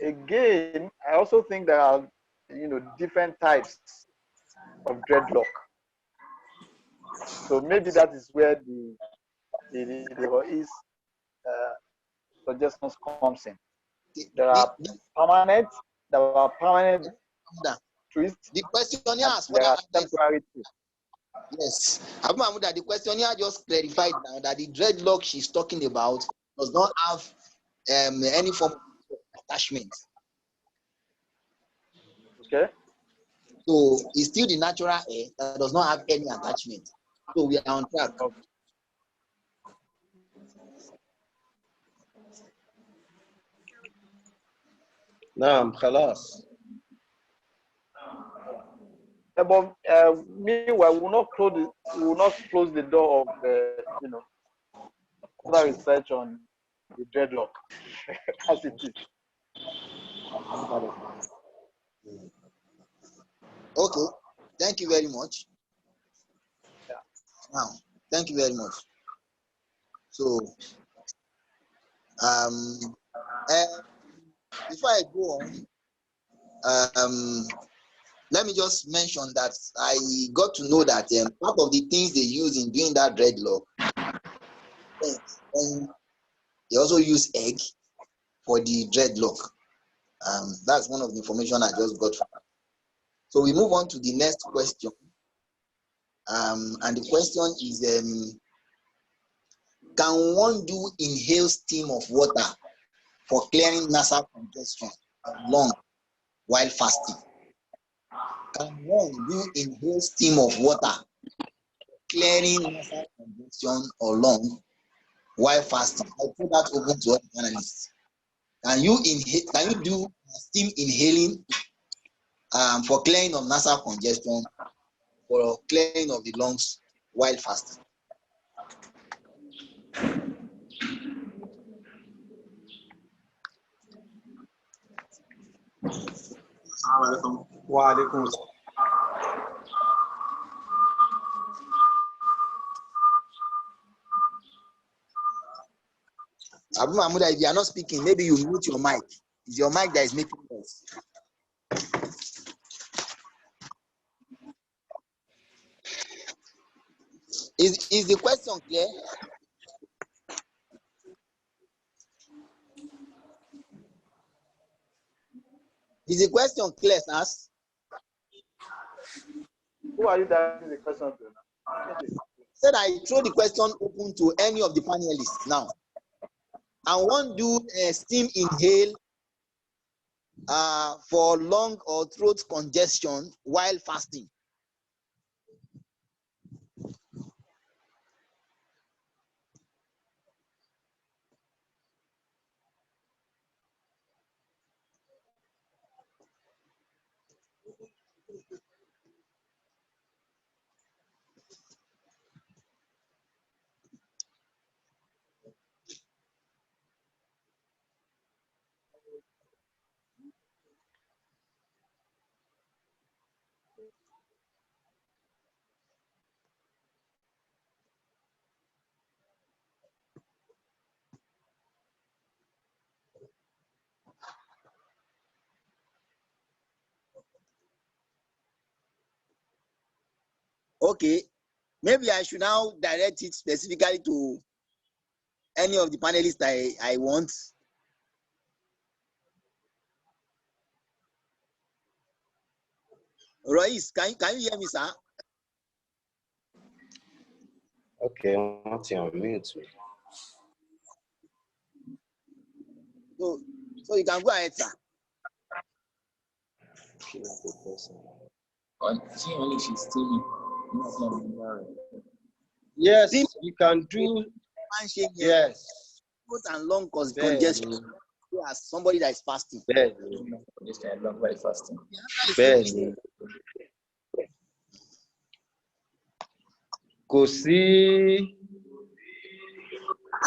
Again, I also think there are different types of dreadlock. So maybe that is where the suggestions comes in. There are permanent twists. The questionnaire has there are temporary twists. Yes, Abu Mahmouda, the questionnaire just clarified now that the dreadlock she's talking about does not have any form of attachment. Okay. So it's still the natural hair that does not have any attachment. So we are on track. Okay. Naam, khalas. But meanwhile, we will not close the door of further research on the dreadlock as it is. Okay, thank you very much. Yeah. Now, thank you very much. So, before I go on, let me just mention that I got to know that part of the things they use in doing that dreadlock, and they also use egg for the dreadlock. That's one of the information I just got from that. So we move on to the next question. And the question is, can one do inhale steam of water for clearing nasal congestion of lung while fasting? Can one do inhale steam of water clearing nasal congestion or lung while fasting? I'll put that open to all the panelists. Can you inhale? Can you do steam inhaling for clearing of nasal congestion or clearing of the lungs while fasting? Wa alaikum. Abu Mahmuda, if you are not speaking, maybe you mute your mic. It's your mic that is making noise. Is the question clear? Is the question clear, sir? Who are you directing the question to? Said I throw the question open to any of the panelists now. And one do steam inhale for lung or throat congestion while fasting. Okay, maybe I should now direct it specifically to any of the panelists I want. Royce, can you hear me, sir? Okay, what's your mute? So you can go ahead, sir. Yes, you can do. Yes. Throat and lung congestion as somebody that is fasting. Bad. Kò sí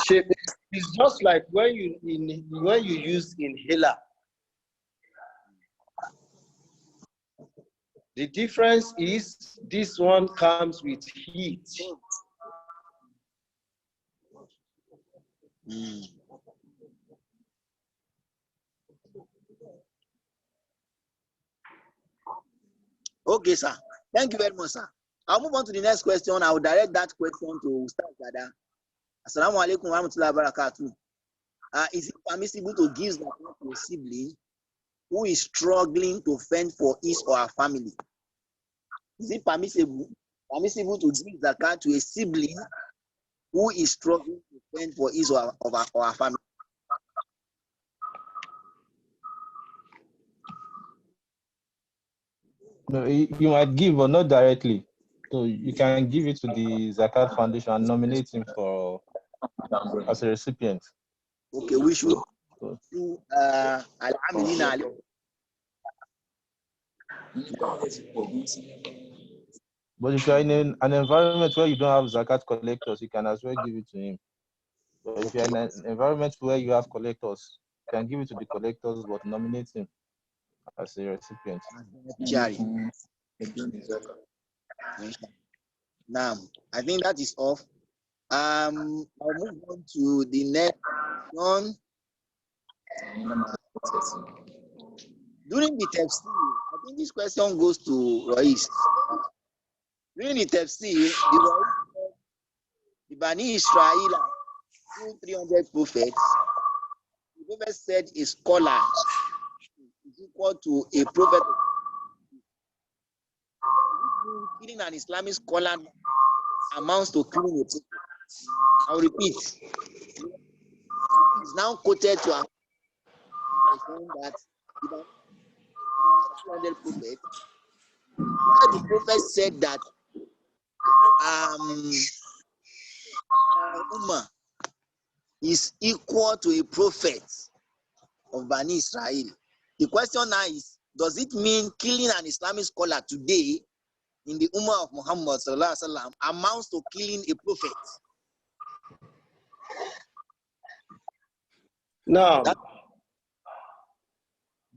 shape. It's just like when you use inhaler. The difference is this one comes with heat. Okay, sir. Thank you very much, sir. I'll move on to the next question. I will direct that question to Ustaz Dada. Assalamu alaikum wa rahmatullahi wa barakatuh. Is it permissible to give zakat to a sibling who is struggling to fend for his or her family? Is it permissible to give zakat to a sibling who is struggling to fend for his or her family? No, you might give, but not directly. So you can give it to the Zakat Foundation and nominate him for as a recipient. Okay, we should do Al-Amilina. But if you're in an environment where you don't have Zakat collectors, you can as well give it to him. But if you're in an environment where you have collectors, you can give it to the collectors, but nominate him as a recipient. Now, I think that is off. I'll move on to the next one. During the tafsir, I think this question goes to Rois. During the tafsir, the Bani Israel are 300 prophets. The prophet said a scholar is equal to a prophet. Killing an Islamic scholar amounts to killing a prophet. I'll repeat. It's now quoted to a that the 200 prophets. Why the prophet said that Ummah is equal to a prophet of Bani Israel. The question now is, does it mean killing an Islamic scholar today in the Ummah of Muhammad sallallahu alaihi wasallam amounts to killing a prophet? Now,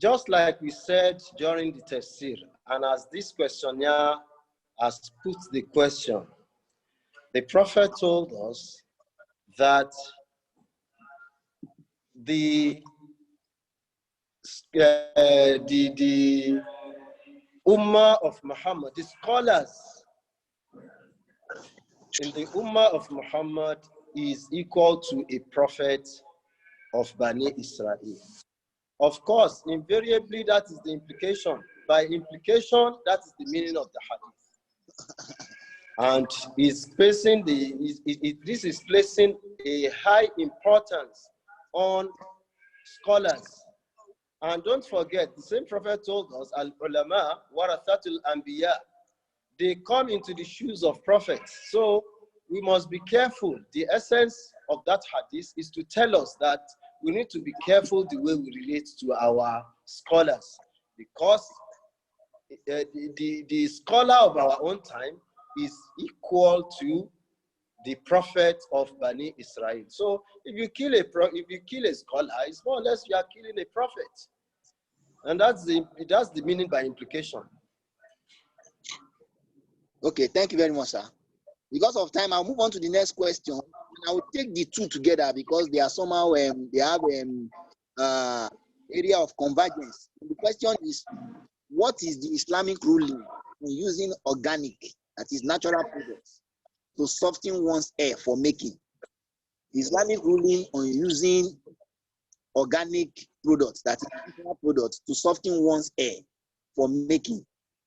just like we said during the tafsir, and as this questionnaire has put the question, the Prophet told us that the Ummah of Muhammad, the scholars in the Ummah of Muhammad is equal to a prophet of Bani Israel. Of course, invariably, that is the implication. By implication, that is the meaning of the hadith. And this is placing a high importance on scholars. And don't forget, the same prophet told us, al-ulama warathatul anbiya. They come into the shoes of prophets. So we must be careful. The essence of that hadith is to tell us that we need to be careful the way we relate to our scholars, because the scholar of our own time is equal to the prophet of Bani Israel. So if you kill a scholar, it's more or less you are killing a prophet, and that's the meaning by implication. Okay, thank you very much, sir. Because of time, I'll move on to the next question. And I will take the two together because they are somehow they have area of convergence. The question is, what is the Islamic ruling on using organic, that is natural products, to soften one's hair for making? The Islamic ruling on using organic products, that is natural products, to soften one's hair for making.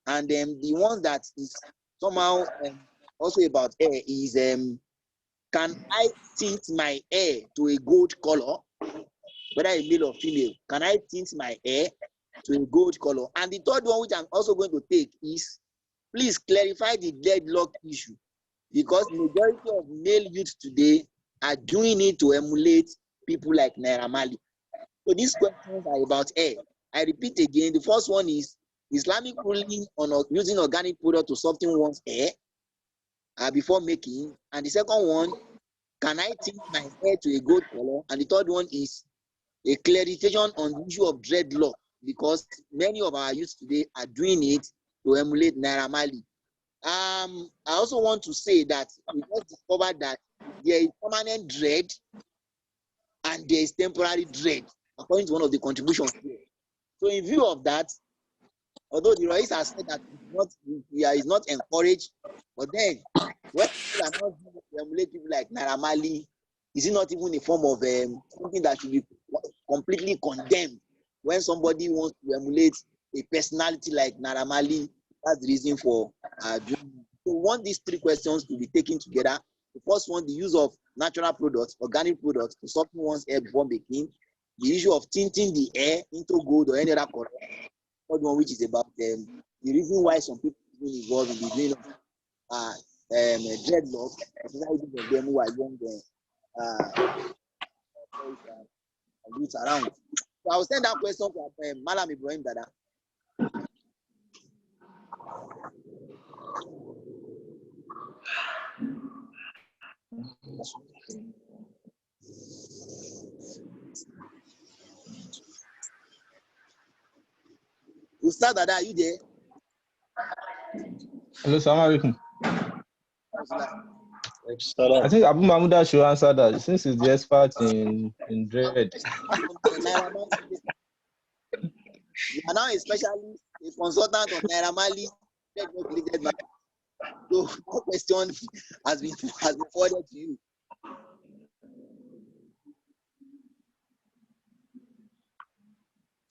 And the one that is somehow also about hair is, can I tint my hair to a gold color, whether a male or female? Can I tint my hair to a gold color? And the third one, which I'm also going to take, is please clarify the deadlock issue, because the majority of male youth today are doing it to emulate people like Naira Marley. So these questions are about hair. I repeat again, the first one is Islamic ruling on using organic product to soften one's hair before making. And the second one, can I tint my hair to a gold color? And the third one is a clarification on the issue of dreadlock, because many of our youth today are doing it to emulate Naira Marley. I also want to say that we just discovered that there is permanent dread and there is temporary dread, according to one of the contributions here. So in view of that, although the Rais has said that it's not encouraged, but then when people are not doing to emulate people like Naira Marley, is it not even a form of something that should be completely condemned? When somebody wants to emulate a personality like Naira Marley, that's the reason for doing. So we want these three questions to be taken together. The first one, the use of natural products, organic products, to soften one's hair before making. The issue of tinting the hair into gold or any other color. The third one, which is about the reason why some people are involved in the doing of dreadlock, especially of them who are young youth around. So I will send that question to Malam Ibrahim Dada. Ustaz Dada, are you there? Hello, Assalamu alaikum. I think Abu Mahmuda should answer that since he's the expert in dread. You are now a specialist, a consultant on Naira Marley. So no question has been forwarded to you.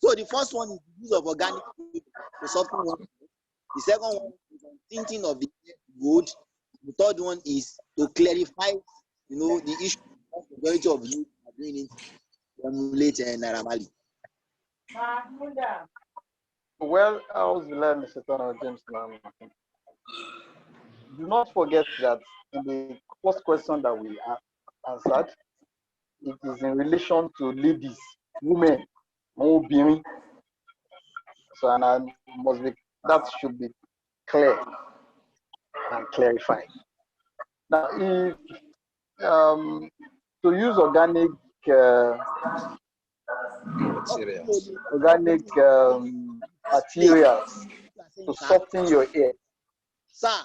So the first one is the use of organic food to soften one. The second one is on thinking of the good. The third one is to clarify, the issue of the majority of you are doing it to emulate Naira Marley. Well, I was learning James. Do not forget that in the first question that we answered, it is in relation to ladies, women, obìnrin. So, and that should be clear and clarified. Now, if to use organic materials to soften your hair. Sir,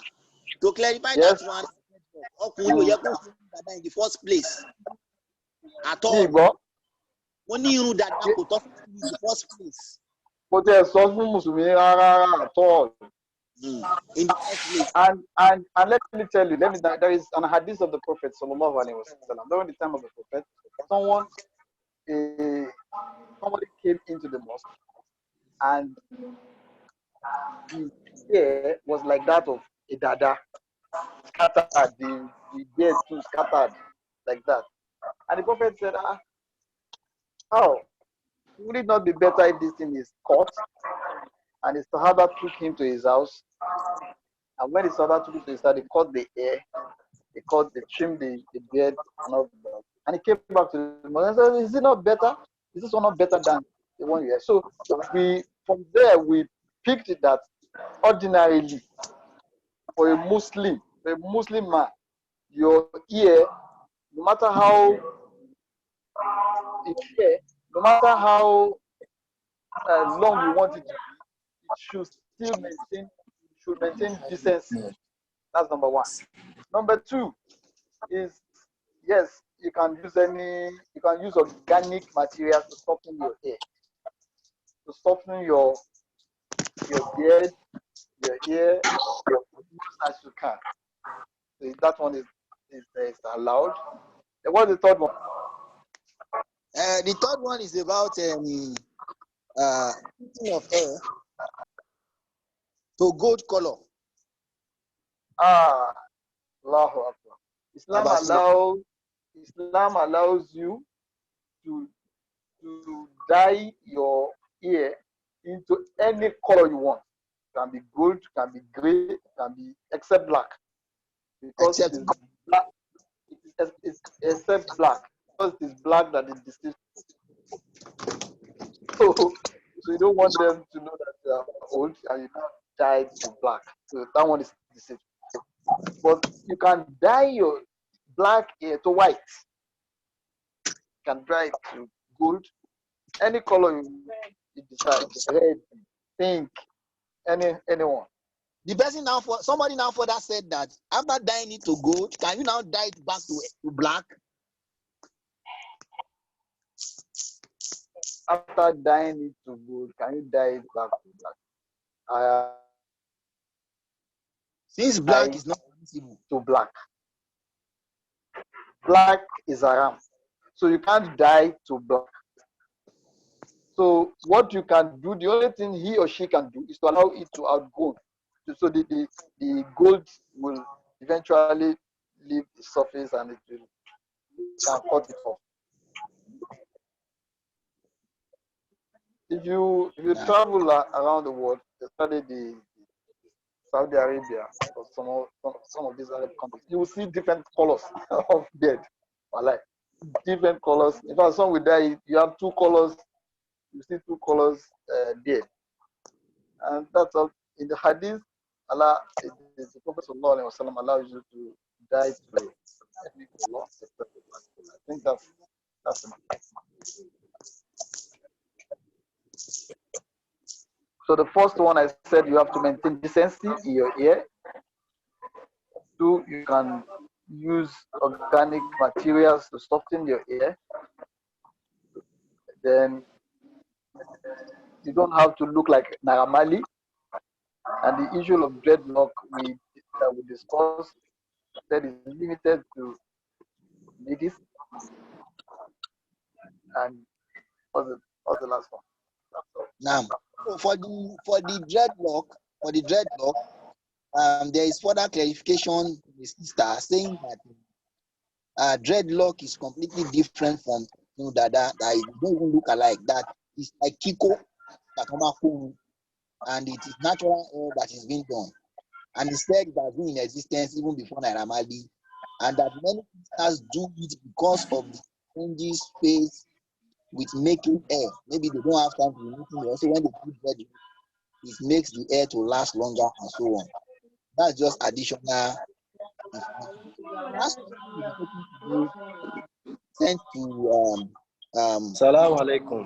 to clarify yes? that one, in the first place. At all. Only you that put off in the first place. But there's something at all. In the first place. And let me tell you, there is an hadith of the Prophet sallallahu alaihi wasallam. During the time of the Prophet, somebody came into the mosque and his hair was like that of a dada, scattered, the beard too scattered, like that. And the Prophet said, "Oh, would it not be better if this thing is cut?" And his Sahaba took him to his house. And when the Sahaba took him to his house, they cut the hair, they trimmed the beard, and all that. And he came back to the mosque and said, "Is it not better? Is this one not better than the one you have?" So from there we picked it that ordinarily for a Muslim man, your ear, no matter how long you want it to be, it should still maintain decency. That's number one. Number two is, yes, you can use organic materials to soften your hair, to soften your beard, your ear, as you can. So that one is allowed. And what's the third one? The third one is about heating of hair to gold color. Allahu Akbar. Islam allows you to dye your hair into any color you want. It can be gold, can be gray, can be except black. Because it is black. It's except black. Because it is black that is deceived. So you don't want them to know that they are old and you can't dye it to black. So that one is deceived. But you can dye your black hair to white. You can dye it to gold. Any color you decide. Red, pink, anyone. The person somebody now further said that after dyeing it to gold, can you now dye it back to black? After dyeing it to gold, can you dye it back to black? Since black is not permissible. To black. Black is haram. So you can't dye to black. So what you can do, the only thing he or she can do is to allow it to outgrow. So the gold will eventually leave the surface and it will can cut it off. If you travel around the world, especially the Saudi Arabia or some of these Arab countries, you will see different colors of beard. Like different colors. In fact, some will dye. You have two colors. You see two colors beard, and that's all. In the Hadith, the Prophet Sallallahu Alaihi Wasallam allows you to dye to any color. I think that's enough. So the first one I said you have to maintain decency in your ear. Two, you can use organic materials to soften your hair, then you don't have to look like Naramali. And the issue of dreadlock we discussed that is limited to ladies. And what's the last one? Now, so for the dreadlock, there is further clarification, the sister, saying that dreadlock is completely different from dada, that it don't even look alike. That is like Kiko, and it is natural hair that is being done. And instead, it has been in existence even before Naira Marley, and that many sisters do it because of the changes faced with making hair. Maybe they don't have time to be making it. Also, when they put dread, it makes the hair to last longer and so on. That's just additional information. Last question we'll be taking today sent to Salaam alaikum.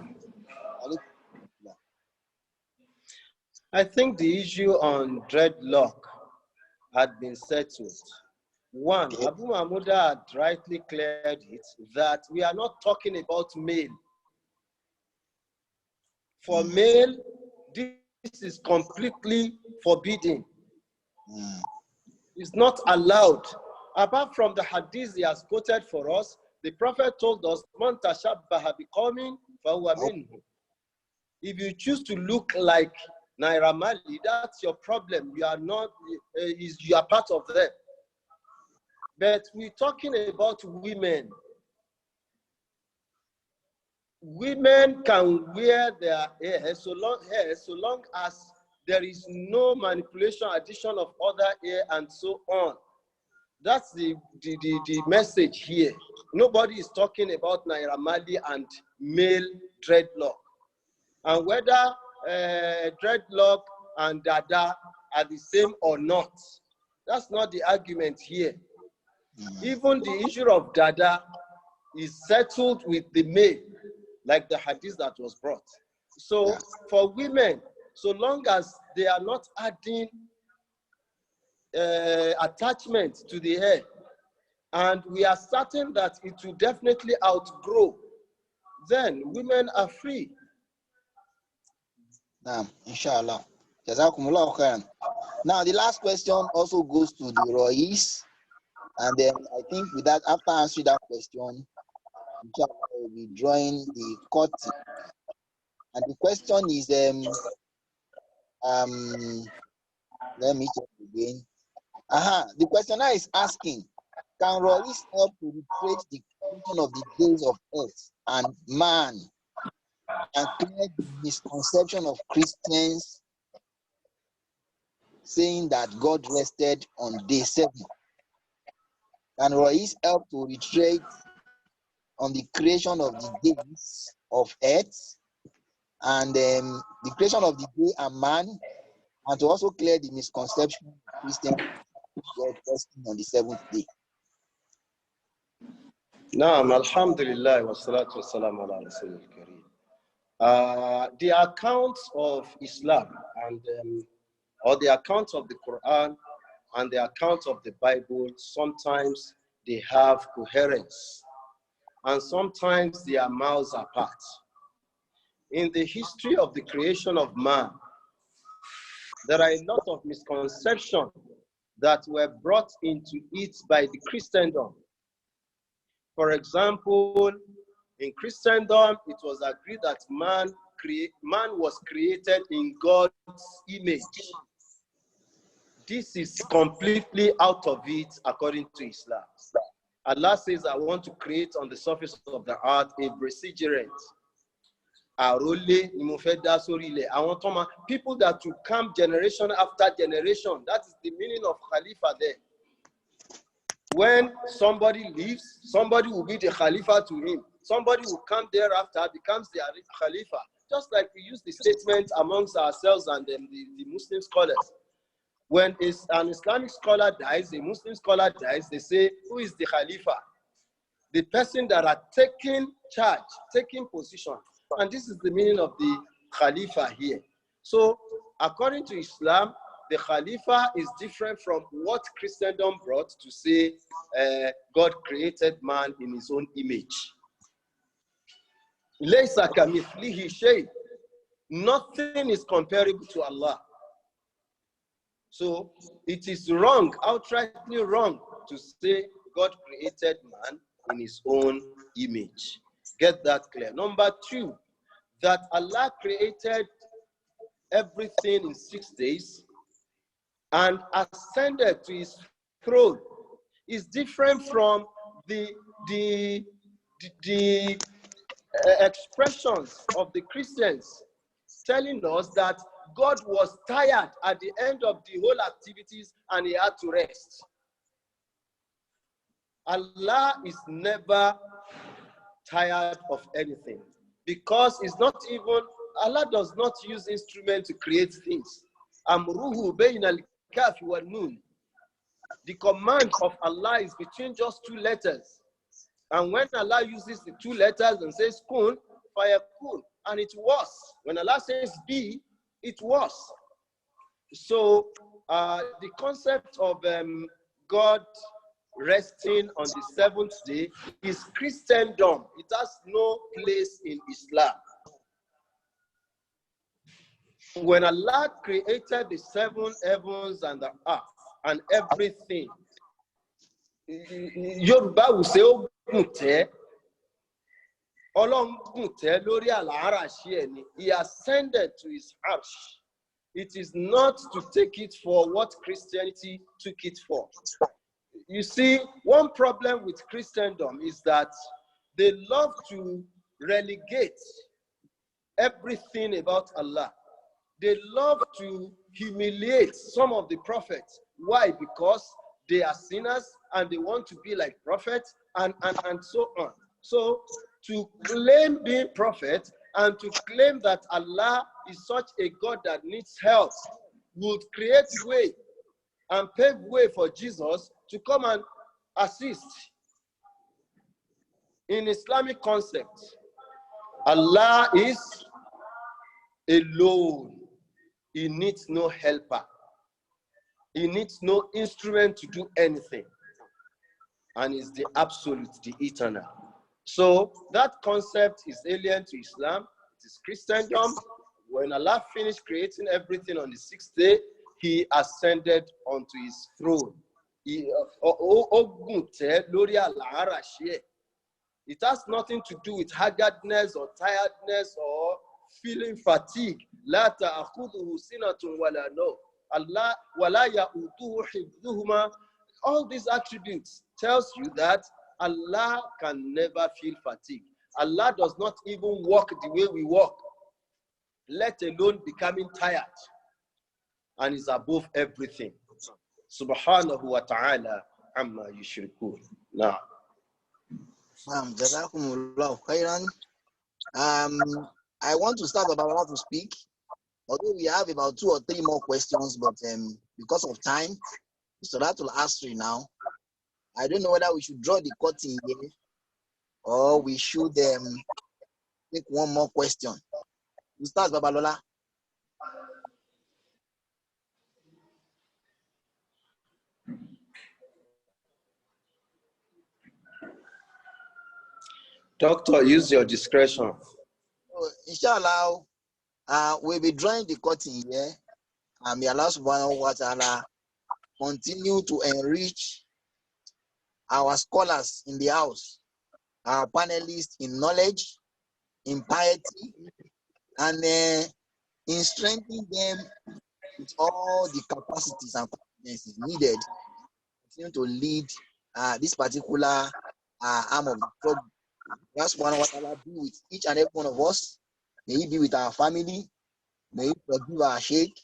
I think the issue on dreadlock had been settled. One, Abu Mahmuda had rightly cleared it that we are not talking about male. For male, this is completely forbidden. It's not allowed. Apart from the hadith he has quoted for us, the Prophet told us, "Man tashabbaha biqawmin fahuwa minhum." If you choose to look like Naira Marley, that's your problem. You are not, you are part of them. But we're talking about women. Women can wear their hair so long as there is no manipulation, addition of other hair, and so on. That's the message here. Nobody is talking about Naira Marley and male dreadlock. And whether dreadlock and dada are the same or not, that's not the argument here. Even the issue of dada is settled with the male, like the hadith that was brought. So for women, so long as they are not adding attachment to the hair, and we are certain that it will definitely outgrow, then women are free. Inshallah. Jazakumullah khairan. Now, the last question also goes to the Rois. And then I think with that, after answering that question, inshallah, we'll be drawing the curtain. And the question is, let me check again. The questioner is asking, can Rois help to retrace the creation of the days of earth and man and clear the misconception of Christians saying that God rested on day 7? Can Rois help to retrace on the creation of the days of earth and the creation of the day and man, and to also clear the misconception of Christians God resting on the 7th day? Naam, alhamdulillah, wa salatu wa salam ala rasulil kareem. The accounts of Islam and or the accounts of the Quran and the accounts of the Bible, sometimes they have coherence and sometimes they are miles apart. In the history of the creation of man, there are a lot of misconceptions that were brought into it by the Christendom. For example, in Christendom, it was agreed that man was created in God's image. This is completely out of it according to Islam. Allah says, I want to create on the surface of the earth a bracelet. People that will come generation after generation. That is the meaning of Khalifa there. When somebody leaves, somebody will be the Khalifa to him. Somebody will come thereafter, becomes the Khalifa. Just like we use the statement amongst ourselves and the Muslim scholars. When an Islamic scholar dies, a Muslim scholar dies, they say, who is the Khalifa? The person that are taking charge, taking position. And this is the meaning of the Khalifa here. So, according to Islam, the Khalifa is different from what Christendom brought to say God created man in his own image. Nothing is comparable to Allah. So it is wrong, outrightly wrong, to say God created man in his own image. Get that clear. Number two, that Allah created everything in 6 days and ascended to his throne is different from the expressions of the Christians telling us that God was tired at the end of the whole activities and he had to rest. Allah is never tired of anything because it's not even, Allah does not use instruments to create things. Amruhu bayna al-kafi wal nun. The command of Allah is between just two letters. And when Allah uses the two letters and says kun, fayakun, and it was. When Allah says be, it was. So the concept of God resting on the seventh day is Christendom. It has no place in Islam. When Allah created the seven heavens and the earth and everything, Yoruba will say, he ascended to his arsh. It is not to take it for what Christianity took it for. You see, one problem with Christendom is that they love to relegate everything about Allah. They love to humiliate some of the prophets. Why? Because they are sinners and they want to be like prophets and so on. So to claim being prophet and to claim that Allah is such a God that needs help would create way and pave way for Jesus to come and assist. In Islamic concept, Allah is alone. He needs no helper. He needs no instrument to do anything. And is the absolute, the eternal. So that concept is alien to Islam. It is Christendom. When Allah finished creating everything on the sixth day, he ascended onto his throne. It has nothing to do with haggardness or tiredness or feeling fatigue. Allah, all these attributes tells you that Allah can never feel fatigue. Allah does not even walk the way we walk, let alone becoming tired, and is above everything. Subhanahu wa ta'ala amma yushrikun. Now, I want to start about to speak, although we have about 2 or 3 more questions, but because of time, so that will ask you now. I don't know whether we should draw the curtain here or we should take one more question. We start, Babalola. Doctor, use your discretion. So, inshallah, we'll be drawing the curtain here, and may Allah subhanahu wa ta'ala continue to enrich our scholars in the house, our panelists in knowledge, in piety, and in strengthening them with all the capacities and competencies needed to lead this particular arm of the struggle. That's one what Allah do with each and every one of us. May He be with our family. May He forgive our sheikh.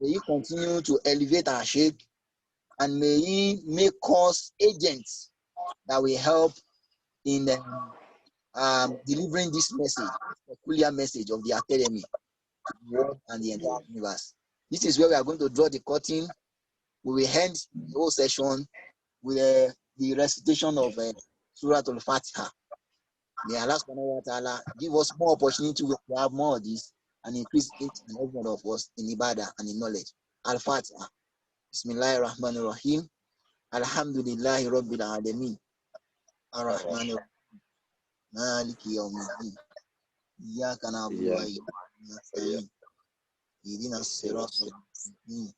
May He continue to elevate our sheikh. And may He make us agents that will help in delivering this message, the peculiar message of the academy to the world and the entire universe. This is where we are going to draw the curtain. We will end the whole session with the recitation of Surah Al-Fatiha. May Allah subhanahu wa ta'ala give us more opportunity to have more of this and increase each and every one of us in ibadah and in knowledge. Al-Fatiha. Bismillahir Rahmanir Rahim. Alhamdulillahi Rabbil Alamin. Ar-Rahmanir Rahim. Maliki Yawmiddin. Iyyaka na'budu wa iyyaka nasta'in. Ihdinas siratal mustaqim.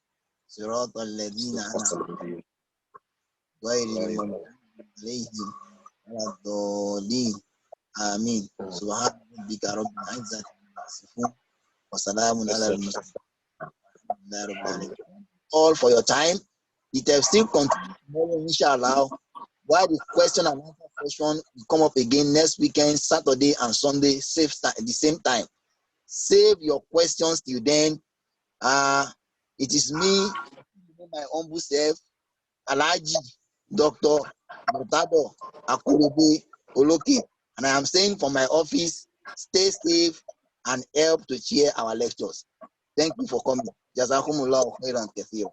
Siratal ladzina an'amta ghayril maghdubi alaihim waladdallin. Amin. Subhana rabbika rabbil izzati amma yasifun wa salamun alal mursalin. All for your time. The tafsir continues tomorrow, inshallah. While the question and answer session will come up again next weekend, Saturday and Sunday, at the same time. Save your questions till then. It is me, my humble self, Alhaji Dr. Murtado Akurebe Oloke, and I am saying from my office, stay safe and help to cheer our lectures. Thank you for coming. Jazakumullahu khairan kathira.